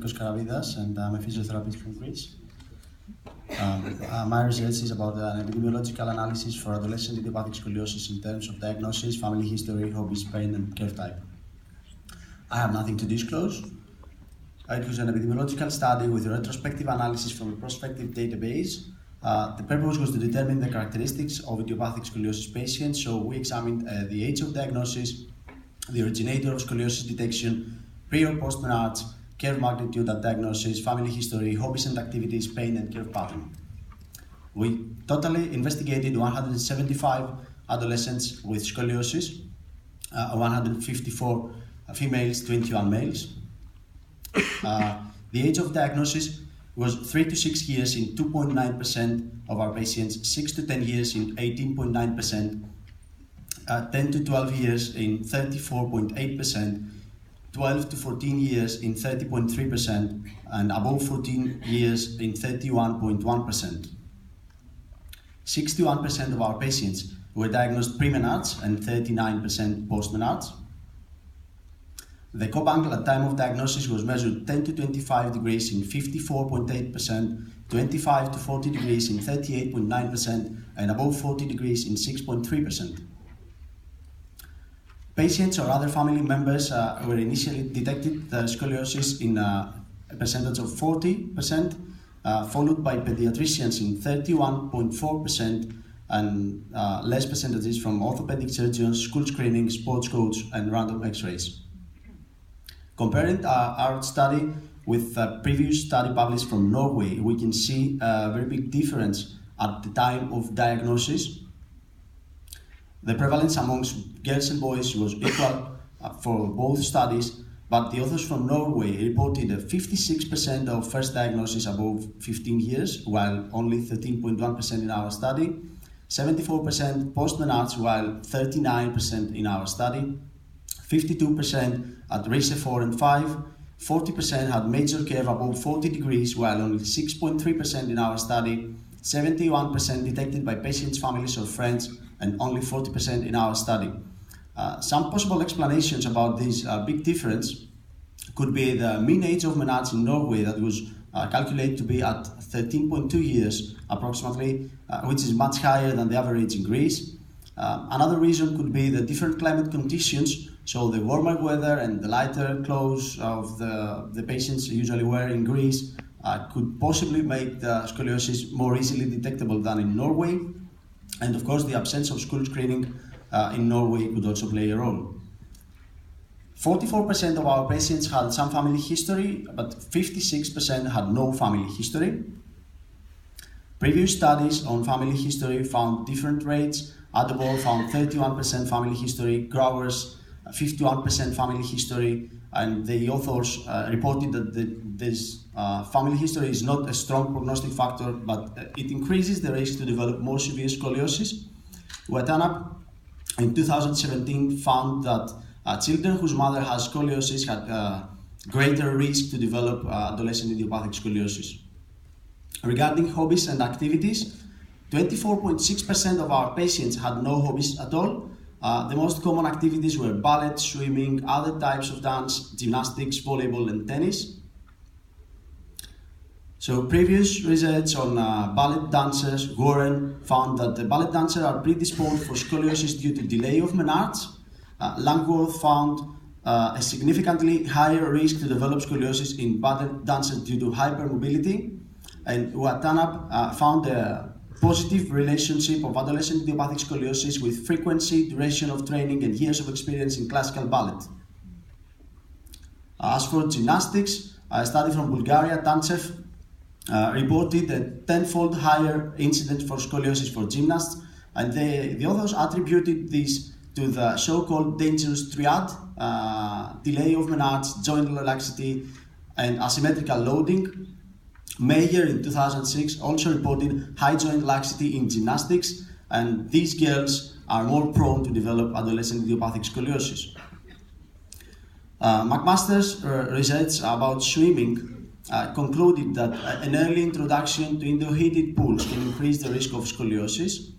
Nikos Karavidas, and I'm a physiotherapist from Greece. My research is about an epidemiological analysis for adolescent idiopathic scoliosis in terms of diagnosis, family history, hobbies, pain, and curve type. I have nothing to disclose. It was an epidemiological study with a retrospective analysis from a prospective database. The purpose was to determine the characteristics of idiopathic scoliosis patients, so we examined the age of diagnosis, the originator of scoliosis detection, pre or post menarche, curve magnitude at diagnosis, family history, hobbies and activities, pain and curve pattern. We totally investigated 175 adolescents with scoliosis, 154 females, 21 males. The age of diagnosis was 3 to 6 years in 2.9% of our patients, 6 to 10 years in 18.9%, 10 to 12 years in 34.8%, 12 to 14 years in 30.3%, and above 14 years in 31.1%. 61% of our patients were diagnosed pre-menarche and 39% post-menarche. The Cobb angle at time of diagnosis was measured 10 to 25 degrees in 54.8%, 25 to 40 degrees in 38.9%, and above 40 degrees in 6.3%. Patients or other family members were initially detected scoliosis in a percentage of 40%, followed by pediatricians in 31.4%, and less percentages from orthopedic surgeons, school screening, sports coach, and random x-rays. Comparing our study with a previous study published from Norway, we can see a very big difference at the time of diagnosis. The prevalence amongst girls and boys was equal for both studies, but the authors from Norway reported a 56% of first diagnosis above 15 years, while only 13.1% in our study, 74% post-menarche, while 39% in our study, 52% at RISE 4 and 5, 40% had major curve above 40 degrees, while only 6.3% in our study, 71% detected by patients, families, or friends, and only 40% in our study. Some possible explanations about this big difference could be the mean age of menarche in Norway that was calculated to be at 13.2 years approximately, which is much higher than the average in Greece. Another reason could be the different climate conditions, so the warmer weather and the lighter clothes of the patients usually wear in Greece could possibly make the scoliosis more easily detectable than in Norway. And of course, the absence of school screening in Norway could also play a role. 44% of our patients had some family history, but 56% had no family history. Previous studies on family history found different rates. Adabor found 31% family history, Growers 51% family history, and the authors reported that this family history is not a strong prognostic factor, but it increases the risk to develop more severe scoliosis. Watanap in 2017 found that children whose mother has scoliosis had greater risk to develop adolescent idiopathic scoliosis. Regarding hobbies and activities, 24.6% of our patients had no hobbies at all. The most common activities were ballet, swimming, other types of dance, gymnastics, volleyball, and tennis. So previous research on ballet dancers, Warren found that the ballet dancers are predisposed for scoliosis due to delay of menarche. Langworth found a significantly higher risk to develop scoliosis in ballet dancers due to hypermobility. And Watanap found a positive relationship of adolescent idiopathic scoliosis with frequency, duration of training, and years of experience in classical ballet. As for gymnastics, a study from Bulgaria, Tanchev, reported a 10-fold higher incidence for scoliosis for gymnasts, and the authors attributed this to the so-called dangerous triad, delay of menarche, joint laxity, and asymmetrical loading. Mayer in 2006 also reported high joint laxity in gymnastics, and these girls are more prone to develop adolescent idiopathic scoliosis. McMaster's research about swimming concluded that an early introduction to indoor-heated pools can increase the risk of scoliosis.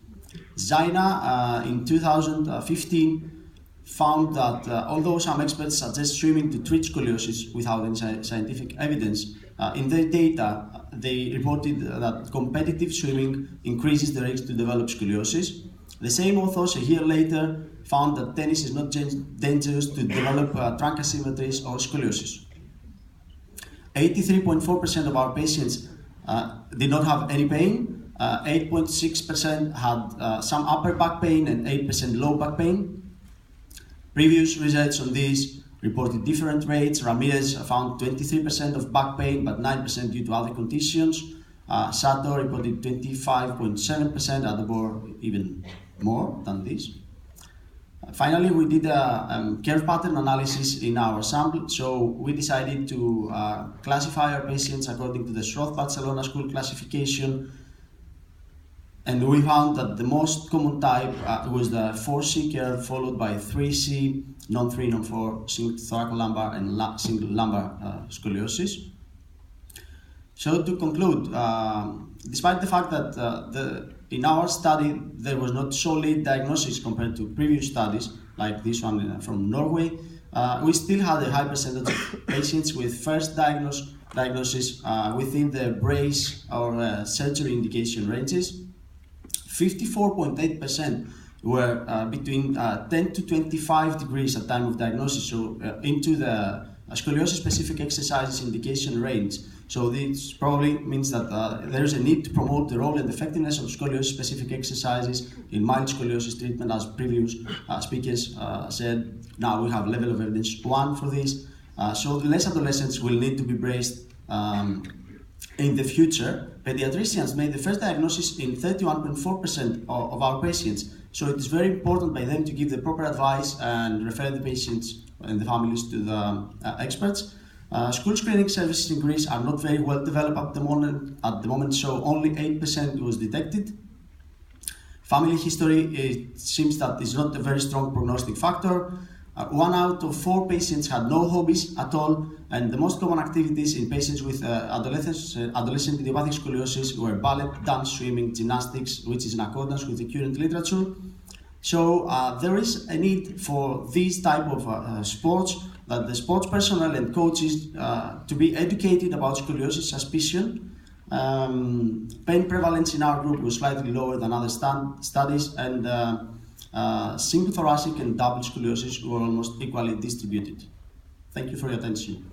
Zaina in 2015 found that although some experts suggest swimming to treat scoliosis without any scientific evidence, in their data they reported that competitive swimming increases the risk to develop scoliosis. The same authors a year later found that tennis is not dangerous to develop trunk asymmetries or scoliosis. 83.4% of our patients did not have any pain, 8.6% had some upper back pain and 8% low back pain. Previous research on this reported different rates. Ramirez found 23% of back pain but 9% due to other conditions. Sato reported 25.7%, Adebor even more than this. Finally, we did a curve pattern analysis in our sample, so we decided to classify our patients according to the Schroth Barcelona School classification, and we found that the most common type was the 4C curve, followed by 3C, non-3, non-4, single thoracolumbar and single lumbar scoliosis. So to conclude, despite the fact that in our study there was not solid diagnosis compared to previous studies like this one from Norway, we still had a high percentage of patients with first diagnosis within the brace or surgery indication ranges. 54.8% were between 10 to 25 degrees at time of diagnosis, so into the scoliosis specific exercises indication range. So this probably means that there is a need to promote the role and effectiveness of scoliosis specific exercises in mild scoliosis treatment, as previous speakers said. Now we have level of evidence 1 for this. So less adolescents will need to be braced in the future. Pediatricians made the first diagnosis in 31.4% of our patients. So it is very important by them to give the proper advice and refer the patients and the families to the experts. School screening services in Greece are not very well developed at the moment, so only 8% was detected. Family history, it seems that is not a very strong prognostic factor. 1 out of 4 patients had no hobbies at all, and the most common activities in patients with adolescent idiopathic scoliosis were ballet, dance, swimming, gymnastics, which is in accordance with the current literature. So there is a need for these type of sports, that the sports personnel and coaches to be educated about scoliosis suspicion. Pain prevalence in our group was slightly lower than other studies, and single thoracic and double scoliosis were almost equally distributed. Thank you for your attention.